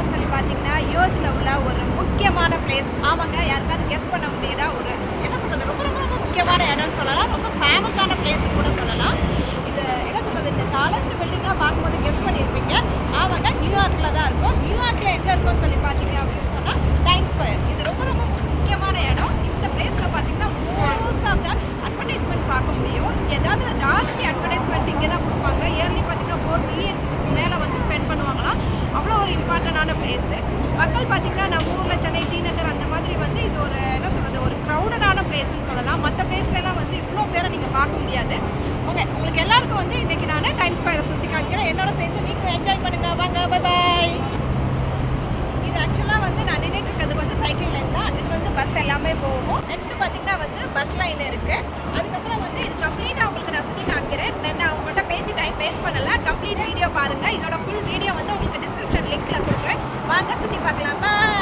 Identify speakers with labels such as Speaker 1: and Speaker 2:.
Speaker 1: இருக்கோம்னு சொல்லி பார்த்தீங்கன்னா யூஎஸ்ல உள்ள ஒரு முக்கியமான பிளேஸ். ஆமாங்க, யாருக்காவது கெஸ் பண்ண முடியுதா? ஒரு என்ன சொல்கிறது, ரொம்ப ரொம்ப ரொம்ப முக்கியமான இடம்னு சொல்லலாம். ரொம்ப ஃபேமஸான பிளேஸ்னு கூட சொல்லலாம். இது என்ன சொல்கிறது, இந்த டாலஸ்ட் பில்டிங்லாம் பார்க்கும்போது கெஸ் பண்ணியிருப்பீங்க. ஆமாங்க, நியூயார்க்கில் தான் இருக்கும். நியூயார்க்கில் எங்கே இருக்கும்னு சொல்லி பார்த்தீங்க அப்படின்னு சொன்னால் டைம் ஸ்கொயர். இது ரொம்ப ரொம்ப முக்கியமான இடம். இந்த பிளேஸில் பார்த்தீங்கன்னா மோஸ்ட் ஆஃப் த அட்வர்டைஸ்மெண்ட் பார்க்க முடியும். ஏதாவது ஜாஸ்தி அட்வர்டைஸ்மெண்ட் இங்கே தான் கொடுப்பாங்க. இயர்லி பார்த்தீங்கன்னா 4 மில்லியன்ஸ் மேலே வந்து ஸ்பெண்ட் பண்ணுவாங்களாம். அவ்வளோ ஒரு இம்பார்ட்டண்டான பிளேஸு. மக்கள் பார்த்தீங்கன்னா நம்ம ஊரில் சென்னை டி நகர் அந்த மாதிரி வந்து இது ஒரு என்ன சொல்கிறது, ஒரு க்ரௌடடான பிளேஸ்ன்னு சொல்லலாம். மற்ற பிளேஸ்லாம் வந்து இவ்வளோ பேரை நீங்கள் பார்க்க முடியாது. ஓகே, உங்களுக்கு எல்லாருக்கும் வந்து இன்றைக்கி நான் டைம் ஸ்கொயரை சுற்றி காமிக்கிறேன். என்னோட சேர்ந்து நீங்களும் என்ஜாய் பண்ணுங்க. வாங்க, பை பாய். இது ஆக்சுவலாக வந்து நான் நின்றுட்டு இருக்கிறது வந்து சைக்கிள் லைன் தான். அதுக்கு வந்து பஸ் எல்லாமே போகும். நெக்ஸ்ட்டு பார்த்தீங்கன்னா வந்து பஸ் லைன் இருக்குது. அதுக்கப்புறம் வந்து இது கம்ப்ளீட்டாக உங்களுக்கு நான் சுற்றி காமிக்கிறேன். நான் அவங்கள்ட்ட பேசி டைம் வேஸ்ட் பண்ணலை. கம்ப்ளீட் வீடியோ பாருங்கள். இதோட ஃபுல் வீடியோ வந்து உங்களுக்கு டிஸ்கிரிப்ஷன் லிங்க்கில் கொடுக்குறேன். வாங்க சுற்றி பார்க்கலாம். பாய்.